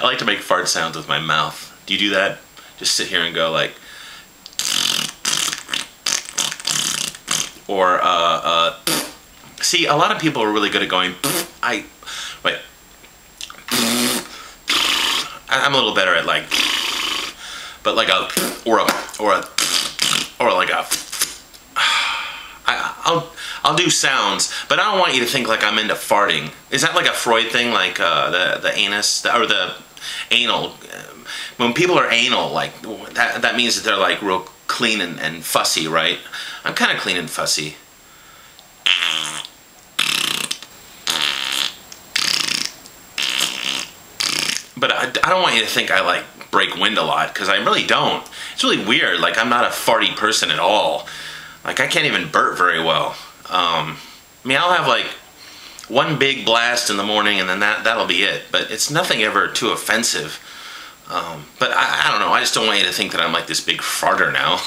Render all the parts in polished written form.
like to make fart sounds with my mouth. Do you do that? Just sit here and go like, or see, a lot of people are really good at going. Wait. I'm a little better at like, but like a I'll do sounds, but I don't want you to think like I'm into farting. Is that like a Freud thing, like the anus or the anal? When people are anal, like that means that they're like real clean and fussy, right? I'm kind of clean and fussy. But I don't want you to think I like break wind a lot, because I really don't. It's really weird. Like, I'm not a farty person at all. Like, I can't even burp very well. I mean, I'll have like one big blast in the morning and then that'll be it. But it's nothing ever too offensive. But I don't know. I just don't want you to think that I'm like this big farter now.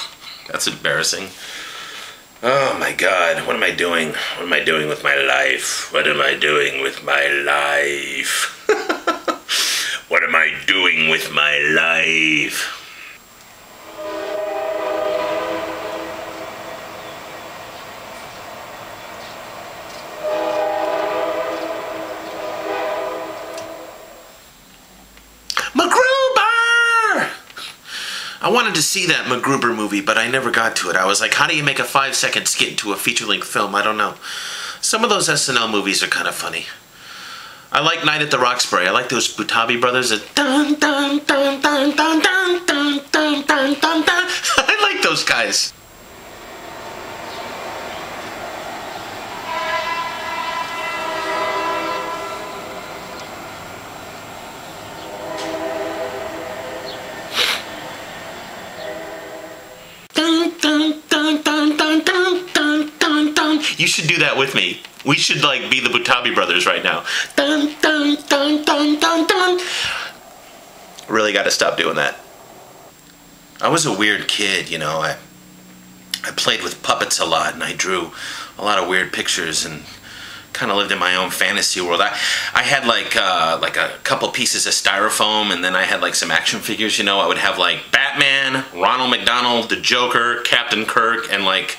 That's embarrassing. Oh my God, what am I doing? What am I doing with my life? What am I doing with my life? What am I doing with my life? I wanted to see that MacGruber movie, but I never got to it. I was like, how do you make a 5-second skit into a feature-length film? I don't know. Some of those SNL movies are kind of funny. I like Night at the Roxbury. I like those Butabi brothers. Dun, dun, dun, dun, dun, dun, dun, dun, dun, dun, dun. I like those guys. You should do that with me. We should like be the Butabi brothers right now. Dun, dun, dun, dun, dun, dun. Really got to stop doing that. I was a weird kid, you know. I played with puppets a lot, and I drew a lot of weird pictures and kind of lived in my own fantasy world. I had like a couple pieces of styrofoam, and then I had like some action figures, you know. I would have like Batman, Ronald McDonald, the Joker, Captain Kirk, and like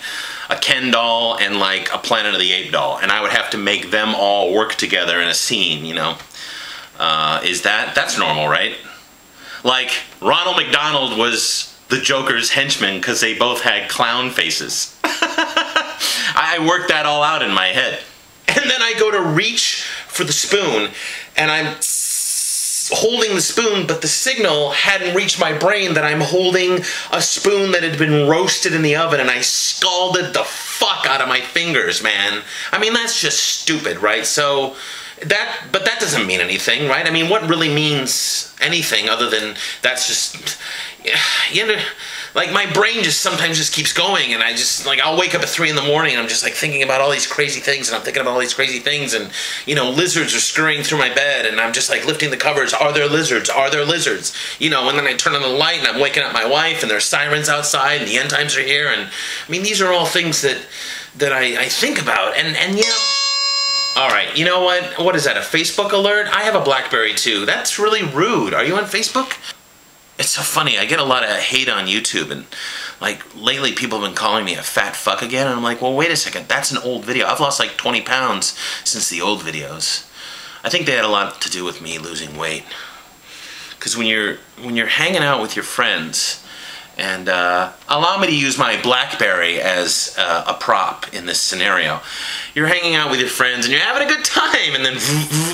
a Ken doll and like a Planet of the Apes doll, and I would have to make them all work together in a scene, you know. That's normal, right? Like, Ronald McDonald was the Joker's henchman because they both had clown faces. I worked that all out in my head. And then I go to reach for the spoon, and I'm holding the spoon, but the signal hadn't reached my brain that I'm holding a spoon that had been roasted in the oven, and I scalded the fuck out of my fingers, man. I mean, that's just stupid, right? So but that doesn't mean anything, right? I mean, what really means anything other than that's just, you know, like my brain just sometimes just keeps going, and I just like, I'll wake up at 3 in the morning and I'm just like thinking about all these crazy things, and I'm thinking about all these crazy things, and you know, lizards are scurrying through my bed, and I'm just like lifting the covers. Are there lizards? Are there lizards? You know, and then I turn on the light and I'm waking up my wife, and there's sirens outside and the end times are here, and I mean, these are all things that I think about, and yeah. Alright, you know what? What is that, a Facebook alert? I have a BlackBerry too. That's really rude. Are you on Facebook? It's so funny. I get a lot of hate on YouTube, and like lately people have been calling me a fat fuck again, and I'm like, well, wait a second. That's an old video. I've lost like 20 pounds since the old videos. I think they had a lot to do with me losing weight. Because when you're hanging out with your friends, and allow me to use my BlackBerry as a prop in this scenario. You're hanging out with your friends and you're having a good time, and then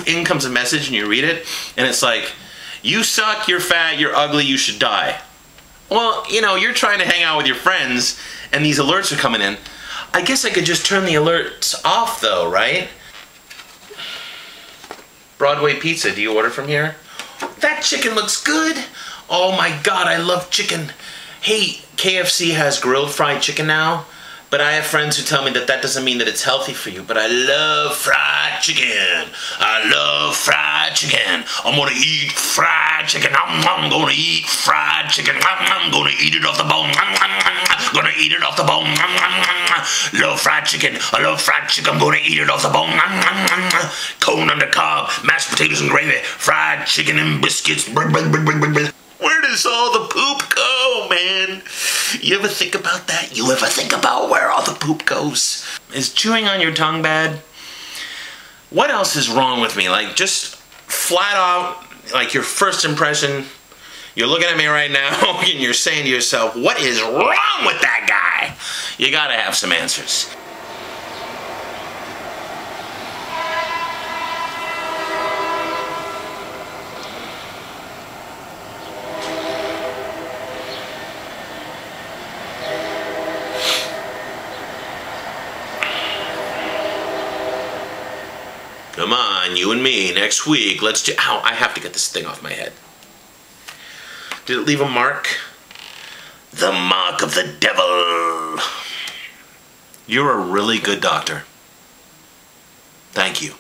in comes a message and you read it, and it's like, you suck, you're fat, you're ugly, you should die. Well, you know, you're trying to hang out with your friends and these alerts are coming in. I guess I could just turn the alerts off though, right? Broadway Pizza, do you order from here? That chicken looks good. Oh my God, I love chicken. Hey, KFC has grilled fried chicken now. But I have friends who tell me that that doesn't mean that it's healthy for you. But I love fried chicken. I love fried chicken. I'm gonna eat fried chicken. I'm gonna eat fried chicken. I'm gonna eat it off the bone. Gonna eat it off the bone. Love fried chicken. I love fried chicken. I'm gonna eat it off the bone. Corn on the cob, mashed potatoes and gravy, fried chicken and biscuits. Where does all the poop go, man? You ever think about that? You ever think about where all the poop goes? Is chewing on your tongue bad? What else is wrong with me? Like, just flat out, like your first impression, you're looking at me right now and you're saying to yourself, what is wrong with that guy? You gotta have some answers. Come on, you and me, next week, let's do... Ow, I have to get this thing off my head. Did it leave a mark? The mark of the devil. You're a really good doctor. Thank you.